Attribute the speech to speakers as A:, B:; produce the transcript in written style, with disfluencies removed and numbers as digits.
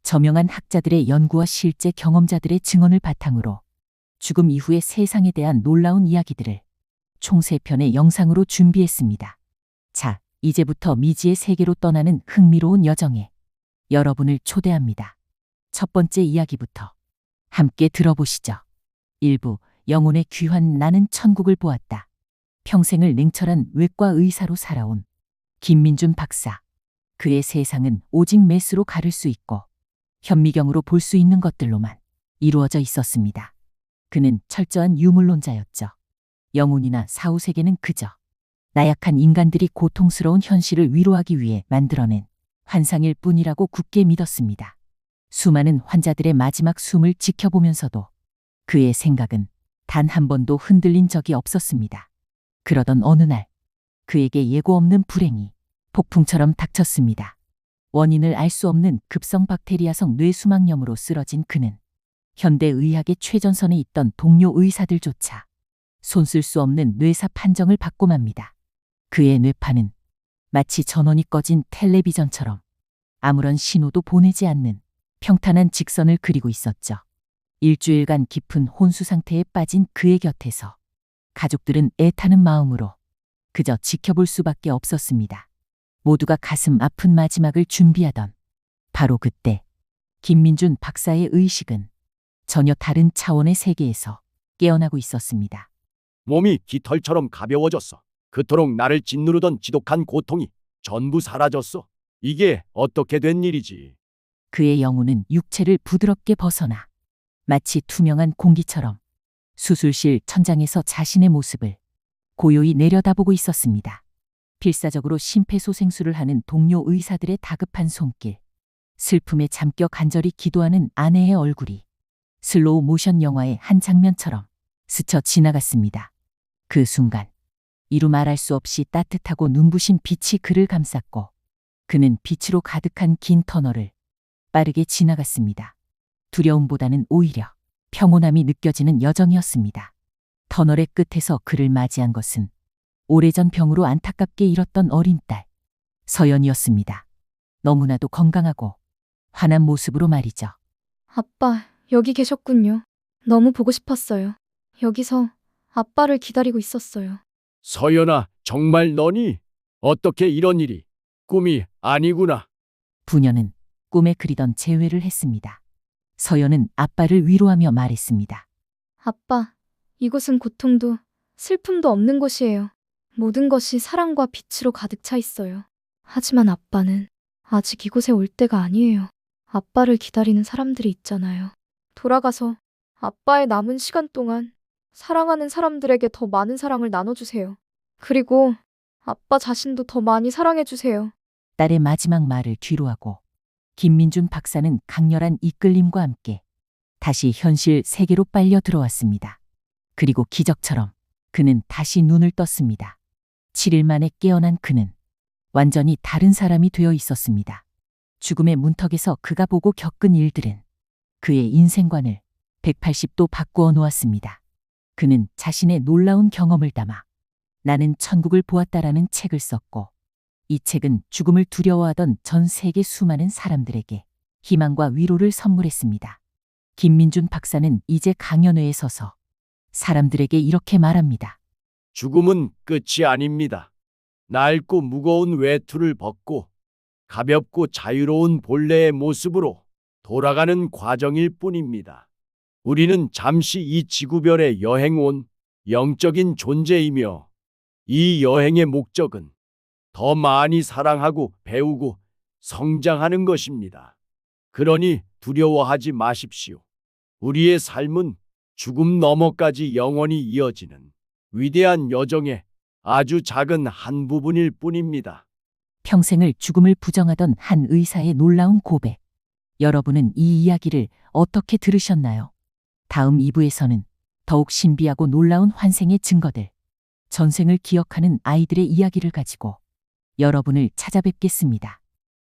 A: 저명한 학자들의 연구와 실제 경험자들의 증언을 바탕으로 죽음 이후의 세상에 대한 놀라운 이야기들을 총 3편의 영상으로 준비했습니다. 자, 이제부터 미지의 세계로 떠나는 흥미로운 여정에 여러분을 초대합니다. 첫 번째 이야기부터 함께 들어보시죠. 1부 영혼의 귀환. 나는 천국을 보았다. 평생을 냉철한 외과 의사로 살아온 김민준 박사. 그의 세상은 오직 메스로 가를 수 있고 현미경으로 볼 수 있는 것들로만 이루어져 있었습니다. 그는 철저한 유물론자였죠. 영혼이나 사후세계는 그저 나약한 인간들이 고통스러운 현실을 위로하기 위해 만들어낸 환상일 뿐이라고 굳게 믿었습니다. 수많은 환자들의 마지막 숨을 지켜보면서도 그의 생각은 단 한 번도 흔들린 적이 없었습니다. 그러던 어느 날 그에게 예고 없는 불행이 폭풍처럼 닥쳤습니다. 원인을 알 수 없는 급성 박테리아성 뇌수막염으로 쓰러진 그는 현대의학의 최전선에 있던 동료 의사들조차 손쓸 수 없는 뇌사 판정을 받고 맙니다. 그의 뇌파는 마치 전원이 꺼진 텔레비전처럼 아무런 신호도 보내지 않는 평탄한 직선을 그리고 있었죠. 일주일간 깊은 혼수 상태에 빠진 그의 곁에서 가족들은 애타는 마음으로 그저 지켜볼 수밖에 없었습니다. 모두가 가슴 아픈 마지막을 준비하던 바로 그때 김민준 박사의 의식은 전혀 다른 차원의 세계에서 깨어나고 있었습니다.
B: 몸이 깃털처럼 가벼워졌어. 그토록 나를 짓누르던 지독한 고통이 전부 사라졌어. 이게 어떻게 된 일이지?
A: 그의 영혼은 육체를 부드럽게 벗어나 마치 투명한 공기처럼 수술실 천장에서 자신의 모습을 고요히 내려다보고 있었습니다. 필사적으로 심폐소생술을 하는 동료 의사들의 다급한 손길, 슬픔에 잠겨 간절히 기도하는 아내의 얼굴이 슬로우 모션 영화의 한 장면처럼 스쳐 지나갔습니다. 그 순간 이루 말할 수 없이 따뜻하고 눈부신 빛이 그를 감쌌고 그는 빛으로 가득한 긴 터널을 빠르게 지나갔습니다. 두려움보다는 오히려 평온함이 느껴지는 여정이었습니다. 터널의 끝에서 그를 맞이한 것은 오래전 병으로 안타깝게 잃었던 어린 딸 서연이었습니다. 너무나도 건강하고 환한 모습으로 말이죠.
C: 아빠, 여기 계셨군요. 너무 보고 싶었어요. 여기서 아빠를 기다리고 있었어요.
B: 서연아, 정말 너니? 어떻게 이런 일이? 꿈이 아니구나.
A: 부녀는 꿈에 그리던 재회를 했습니다. 서연은 아빠를 위로하며 말했습니다.
C: 아빠, 이곳은 고통도 슬픔도 없는 곳이에요. 모든 것이 사랑과 빛으로 가득 차 있어요. 하지만 아빠는 아직 이곳에 올 때가 아니에요. 아빠를 기다리는 사람들이 있잖아요. 돌아가서 아빠의 남은 시간 동안 사랑하는 사람들에게 더 많은 사랑을 나눠주세요. 그리고 아빠 자신도 더 많이 사랑해주세요.
A: 딸의 마지막 말을 뒤로하고 김민준 박사는 강렬한 이끌림과 함께 다시 현실 세계로 빨려 들어왔습니다. 그리고 기적처럼 그는 다시 눈을 떴습니다. 7일 만에 깨어난 그는 완전히 다른 사람이 되어 있었습니다. 죽음의 문턱에서 그가 보고 겪은 일들은 그의 인생관을 180도 바꾸어 놓았습니다. 그는 자신의 놀라운 경험을 담아 나는 천국을 보았다라는 책을 썼고 이 책은 죽음을 두려워하던 전 세계 수많은 사람들에게 희망과 위로를 선물했습니다. 김민준 박사는 이제 강연회에 서서 사람들에게 이렇게 말합니다.
B: 죽음은 끝이 아닙니다. 낡고 무거운 외투를 벗고 가볍고 자유로운 본래의 모습으로 돌아가는 과정일 뿐입니다. 우리는 잠시 이 지구별에 여행 온 영적인 존재이며 이 여행의 목적은 더 많이 사랑하고 배우고 성장하는 것입니다. 그러니 두려워하지 마십시오. 우리의 삶은 죽음 너머까지 영원히 이어지는 위대한 여정의 아주 작은 한 부분일 뿐입니다.
A: 평생을 죽음을 부정하던 한 의사의 놀라운 고백. 여러분은 이 이야기를 어떻게 들으셨나요? 다음 2부에서는 더욱 신비하고 놀라운 환생의 증거들, 전생을 기억하는 아이들의 이야기를 가지고 여러분을 찾아뵙겠습니다.